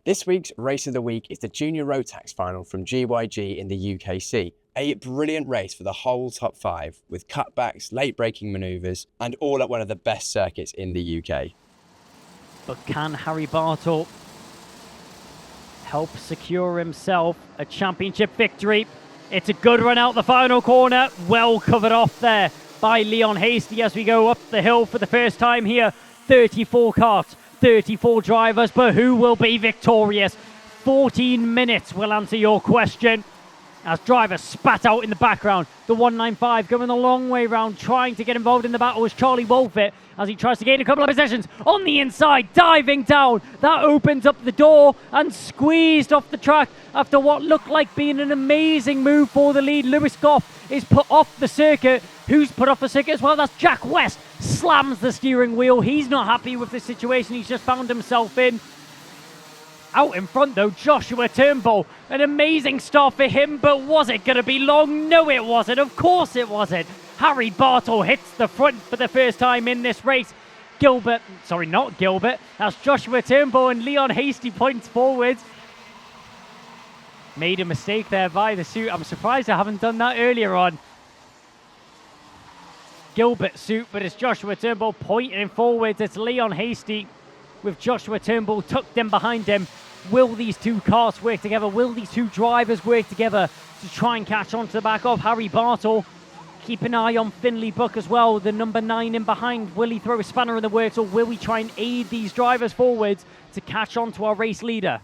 This week's race of the week is the Junior Rotax Final from GYG in the UKC. A brilliant race for the whole top five, with cutbacks, late braking manoeuvres, and all at one of the best circuits in the UK. But can Harry Bartle help secure himself a championship victory? It's a good run out the final corner, well covered off there by Leon Hasty as we go up the hill for the first time here. 34 karts, 34 drivers, but who will be victorious? 14 minutes will answer your question. As drivers spat out in the background, the 195 going the long way round, trying to get involved in the battle is Charlie Wolfett as he tries to gain a couple of positions on the inside, diving down. That opens up the door and squeezed off the track after what looked like being an amazing move for the lead. Lewis Goff is put off the circuit. Who's put off the circuit as well? That's Jack West. Slams the steering wheel. He's not happy with the situation he's just found himself in. Out in front though, Joshua Turnbull. An amazing start for him, but was it going to be long? No, it wasn't. Of course it wasn't. Harry Bartle hits the front for the first time in this race. Not Gilbert. That's Joshua Turnbull and Leon Hasty points forwards. Made a mistake there by the suit. I'm surprised I haven't done that earlier on. Gilbert suit, but it's Joshua Turnbull pointing forwards. It's Leon Hasty with Joshua Turnbull tucked in behind him. Will these two cars work together? Will these two drivers work together to try and catch on to the back of Harry Bartle? Keep an eye on Finley Buck as well, the number 9 in behind. Will he throw a spanner in the works, or will we try and aid these drivers forwards to catch on to our race leader?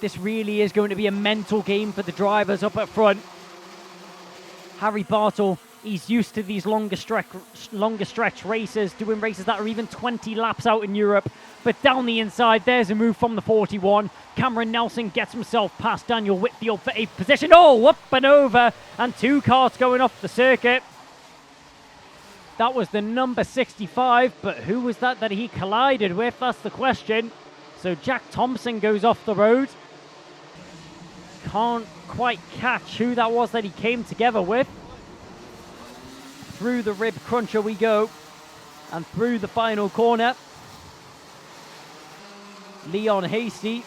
This really is going to be a mental game for the drivers up at front. Harry Bartle, he's used to these longer stretch races, doing races that are even 20 laps out in Europe. But down the inside, there's a move from the 41. Cameron Nelson gets himself past Daniel Whitfield for 8th position. Oh, up and over, and 2 karts going off the circuit. That was the number 65, but who was that he collided with? That's the question. So Jack Thompson goes off the road. Can't quite catch who that was that he came together with. Through the rib cruncher we go, and through the final corner. Leon Hasty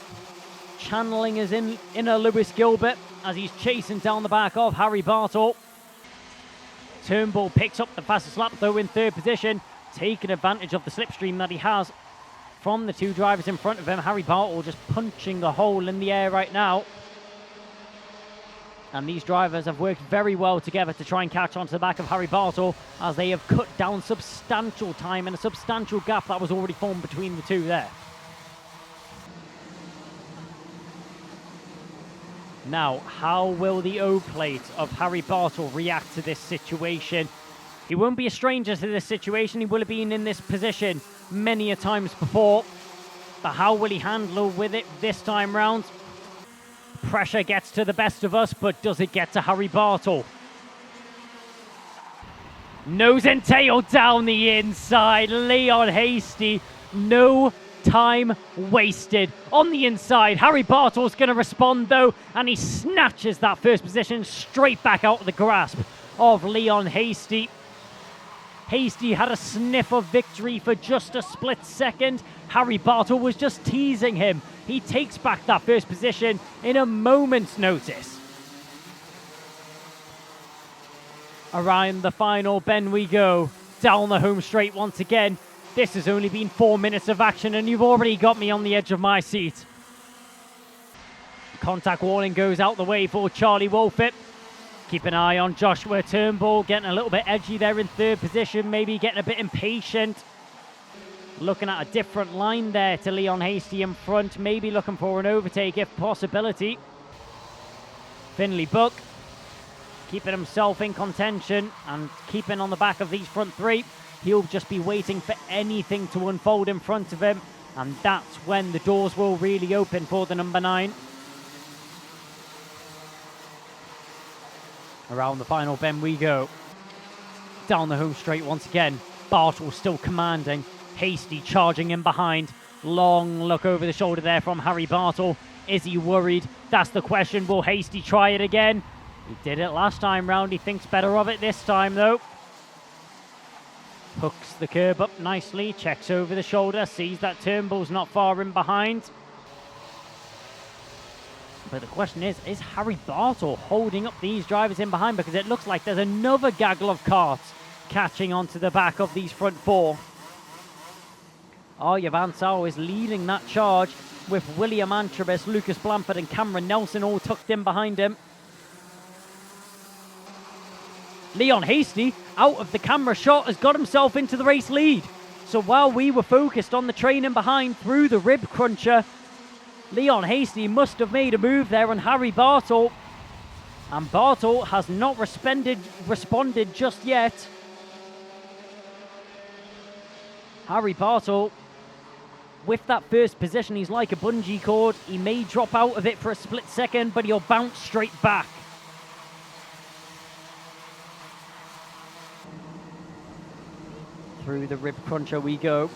channeling his inner Lewis Gilbert as he's chasing down the back of Harry Bartle. Turnbull picks up the fastest lap though in 3rd position, taking advantage of the slipstream that he has from the 2 drivers in front of him. Harry Bartle just punching the hole in the air right now. And these drivers have worked very well together to try and catch on to the back of Harry Bartle, as they have cut down substantial time and a substantial gap that was already formed between the 2 there. Now, how will the O-plate of Harry Bartle react to this situation? He won't be a stranger to this situation. He will have been in this position many a times before. But how will he handle with it this time round? Pressure gets to the best of us, but does it get to Harry Bartle? Nose and tail down the inside. Leon Hasty, no time wasted. On the inside, Harry Bartle's going to respond though, and he snatches that first position straight back out of the grasp of Leon Hasty. Hasty had a sniff of victory for just a split second. Harry Bartle was just teasing him. He takes back that first position in a moment's notice. Around the final bend we go. Down the home straight once again. This has only been 4 minutes of action and you've already got me on the edge of my seat. Contact warning goes out the way for Charlie Wolfett. Keep an eye on Joshua Turnbull, getting a little bit edgy there in 3rd position, maybe getting a bit impatient. Looking at a different line there to Leon Hasty in front, maybe looking for an overtake if possibility. Finley Buck keeping himself in contention and keeping on the back of these front 3. He'll just be waiting for anything to unfold in front of him, and that's when the doors will really open for the number 9. Around the final bend we go. Down the home straight once again. Bartle still commanding. Hasty charging in behind. Long look over the shoulder there from Harry Bartle. Is he worried? That's the question. Will Hasty try it again? He did it last time round. He thinks better of it this time though. Hooks the curb up nicely, checks over the shoulder, sees that Turnbull's not far in behind. But the question is Harry Bartle holding up these drivers in behind? Because it looks like there's another gaggle of carts catching onto the back of these front four. Arja Van Zyl is leading that charge with William Antrobus, Lucas Blanford and Cameron Nelson all tucked in behind him. Leon Hasty, out of the camera shot, has got himself into the race lead. So while we were focused on the train in behind through the rib cruncher, Leon Hasty must have made a move there on Harry Bartle. And Bartle has not responded just yet. Harry Bartle, with that first position, he's like a bungee cord. He may drop out of it for a split second, but he'll bounce straight back. Through the rib cruncher we go.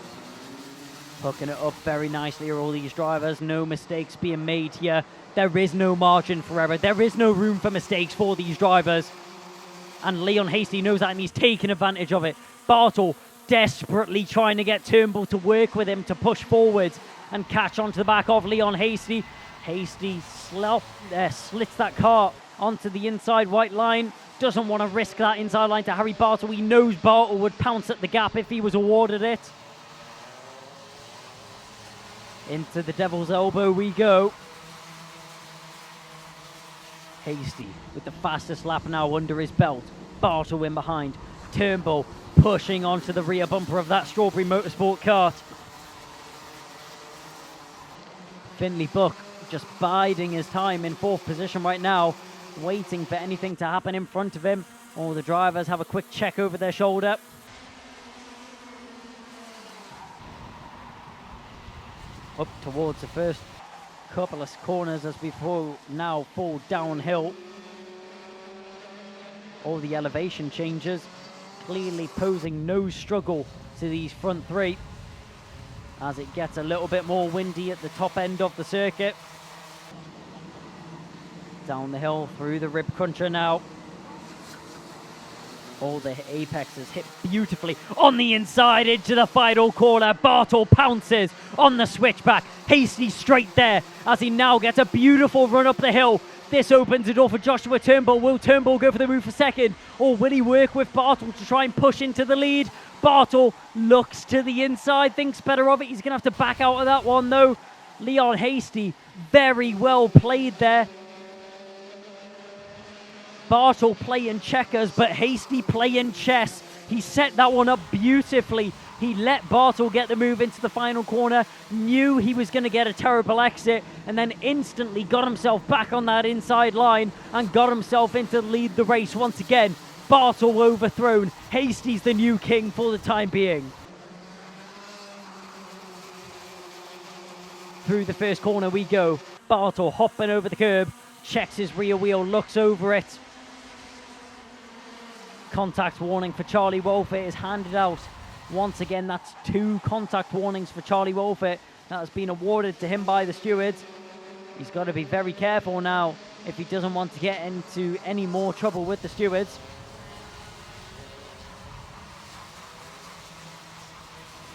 Hooking it up very nicely are all these drivers. No mistakes being made here. There is no margin for error. There is no room for mistakes for these drivers. And Leon Hasty knows that and he's taking advantage of it. Bartle desperately trying to get Turnbull to work with him to push forward and catch onto the back of Leon Hasty. Hasty slits that car onto the inside white line. Doesn't want to risk that inside line to Harry Bartle. He knows Bartle would pounce at the gap if he was awarded it. Into the devil's elbow we go. Hasty with the fastest lap now under his belt. Bartle in behind. Turnbull pushing onto the rear bumper of that Strawberry Motorsport kart. Finley Buck just biding his time in fourth position right now, waiting for anything to happen in front of him. All the drivers have a quick check over their shoulder. Up towards the first couple of corners as we now fall downhill. All the elevation changes clearly posing no struggle to these front three as it gets a little bit more windy at the top end of the circuit. Down the hill through the rib cruncher now. All the apexes hit beautifully on the inside into the final corner. Bartle pounces on the switchback. Hasty straight there as he now gets a beautiful run up the hill. This opens the door for Joshua Turnbull. Will Turnbull go for the move for second? Or will he work with Bartle to try and push into the lead? Bartle looks to the inside, thinks better of it. He's going to have to back out of that one though. Leon Hasty, very well played there. Bartle playing checkers, but Hasty playing chess. He set that one up beautifully. He let Bartle get the move into the final corner, knew he was going to get a terrible exit, and then instantly got himself back on that inside line and got himself into lead the race once again. Bartle overthrown. Hasty's the new king for the time being. Through the first corner we go. Bartle hopping over the curb, checks his rear wheel, looks over it. Contact warning for Charlie Wolfett is handed out. Once again, that's 2 contact warnings for Charlie Wolfett. That has been awarded to him by the stewards. He's got to be very careful now if he doesn't want to get into any more trouble with the stewards.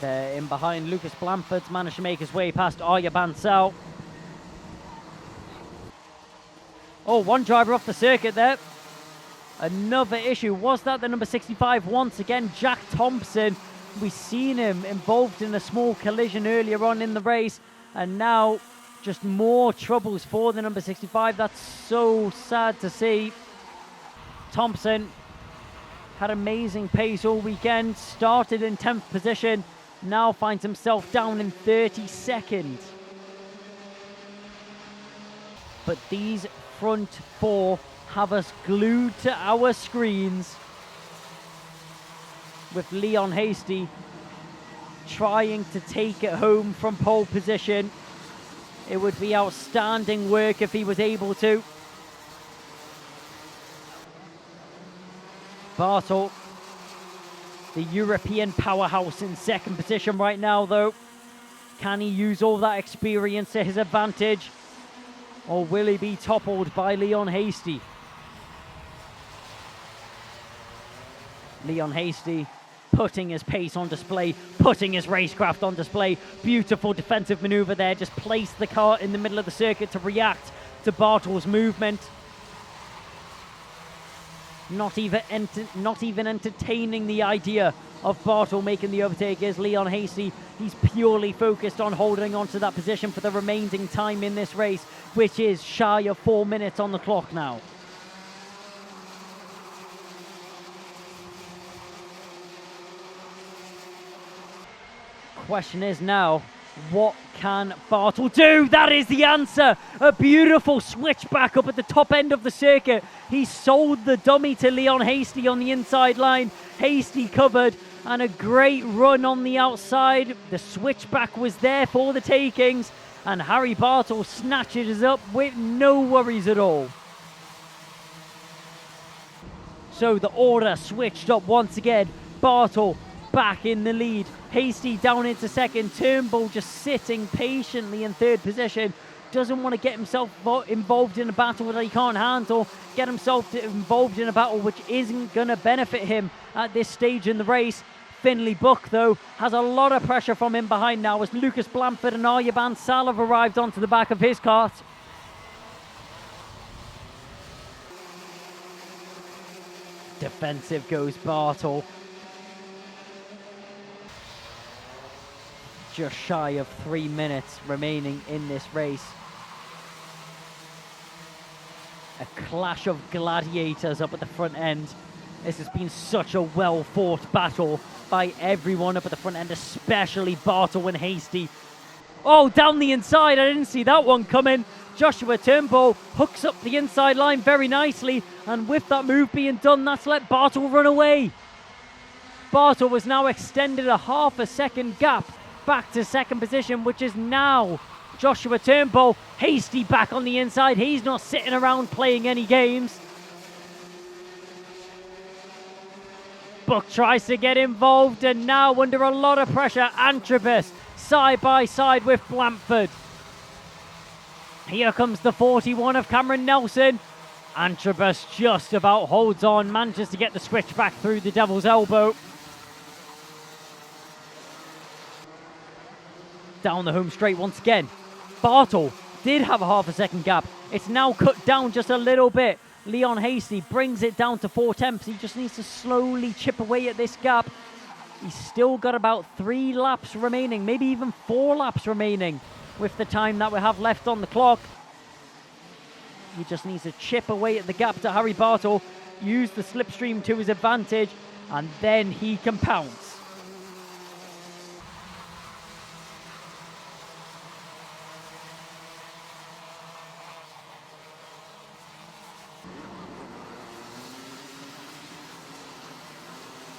There in behind, Lucas Blanford's managed to make his way past Arja Van Zyl. Oh, one driver off the circuit there. Another issue. Was that the number 65 once again, Jack Thompson? We've seen him involved in a small collision earlier on in the race, and now just more troubles for the number 65. That's so sad to see. Thompson had amazing pace all weekend, started in 10th position, now finds himself down in 32nd. But these front 4 have us glued to our screens, with Leon Hasty trying to take it home from pole position. It would be outstanding work if he was able to. Bartle, the European powerhouse, in second position right now though. Can he use all that experience to his advantage? Or will he be toppled by Leon Hasty? Leon Hasty putting his pace on display, putting his racecraft on display. Beautiful defensive maneuver there, just placed the car in the middle of the circuit to react to Bartel's movement. Not even entertaining the idea of Bartel making the overtake is Leon Hasty. He's purely focused on holding on to that position for the remaining time in this race, which is shy of 4 minutes on the clock now. Question is now, what can Bartel do? That is the answer. A beautiful switchback up at the top end of the circuit. He sold the dummy to Leon Hasty on the inside line. Hasty covered, and a great run on the outside. The switchback was there for the takings, and Harry Bartel snatches up with no worries at all. So the order switched up once again. Bartel back in the lead. Hasty down into second. Turnbull just sitting patiently in third position. Doesn't want to get himself involved in a battle that he can't handle. Get himself involved in a battle which isn't going to benefit him at this stage in the race. Finley Buck, though, has a lot of pressure from him behind now as Lucas Blanford and Arjaban Sal have arrived onto the back of his kart. Defensive goes Bartel. Just shy of 3 minutes remaining in this race. A clash of gladiators up at the front end. This has been such a well-fought battle by everyone up at the front end, especially Bartel and Hasty. Oh, down the inside, I didn't see that one coming. Joshua Turnbull hooks up the inside line very nicely, and with that move being done, that's let Bartel run away. Bartel was now extended a half a second gap back to second position, which is now Joshua Turnbull. Hasty back on the inside. He's not sitting around playing any games. Buck tries to get involved, and now under a lot of pressure, Antrobus side by side with Blanford. Here comes the 41 of Cameron Nelson. Antrobus just about holds on, manages to get the switch back through the Devil's Elbow. Down the home straight once again. Bartel did have a half a second gap. It's now cut down just a little bit. Leon Hasty brings it down to 4/10. He just needs to slowly chip away at this gap. He's still got about 3 laps remaining, maybe even 4 laps remaining with the time that we have left on the clock. He just needs to chip away at the gap to Harry Bartel, use the slipstream to his advantage, and then he can pounce.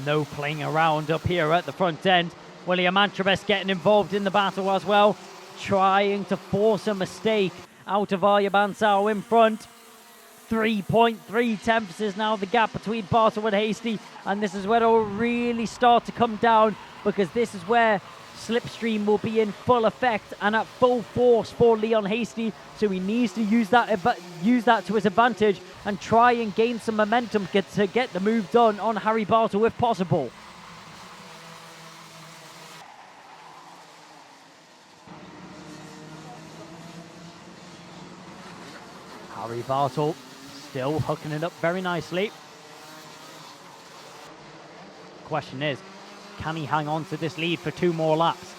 No playing around up here at the front end. William Antrobus getting involved in the battle as well, trying to force a mistake out of Arjaban Sal in front. 3.3 tenths is now the gap between Bartel and Hasty, and this is where it will really start to come down, because this is where slipstream will be in full effect and at full force for Leon Hasty, so he needs to use that to his advantage and try and gain some momentum to get the move done on Harry Bartel if possible. Harry Bartel still hooking it up very nicely. Question is, can he hang on to this lead for 2 more laps?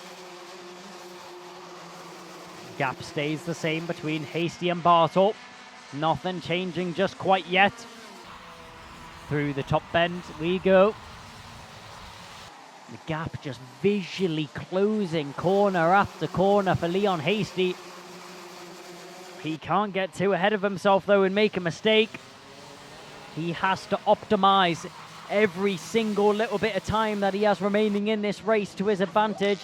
Gap stays the same between Hasty and Bartel. Nothing changing just quite yet. Through the top bend we go. The gap just visually closing corner after corner for Leon Hasty. He can't get too ahead of himself though and make a mistake. He has to optimize every single little bit of time that he has remaining in this race to his advantage.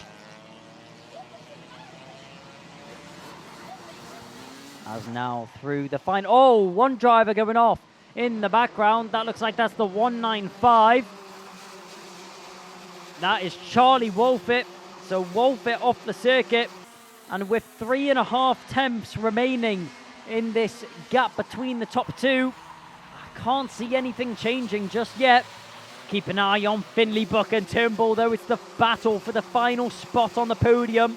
As now through the final. Oh, one driver going off in the background. That looks like that's the 195. That is Charlie Wolfett. So Wolfett off the circuit. And with 3.5 tenths remaining in this gap between the top 2, I can't see anything changing just yet. keep an eye on Finley Buck and Turnbull, though. It's the battle for the final spot on the podium.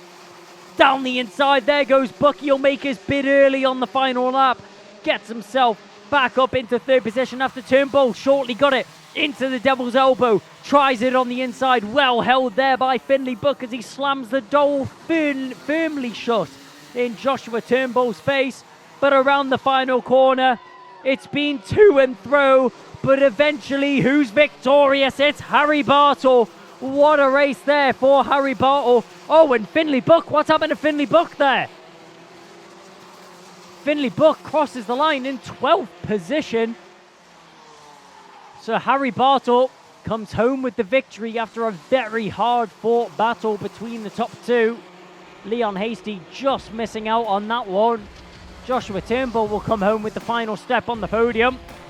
Down the inside, there goes Bucky. He'll make his bid early on the final lap. Gets himself back up into third position after Turnbull. Shortly got it into the devil's elbow. Tries it on the inside. Well held there by Finley Buck as he slams the door firmly shut in Joshua Turnbull's face. But around the final corner, it's been to and fro. But eventually, who's victorious? It's Harry Bartle. What a race there for Harry Bartle. Oh, and Finley Buck. What's happened to Finley Buck there? Finley Buck crosses the line in 12th position. So Harry Bartle comes home with the victory after a very hard-fought battle between the top two. Leon Hasty just missing out on that one. Joshua Turnbull will come home with the final step on the podium.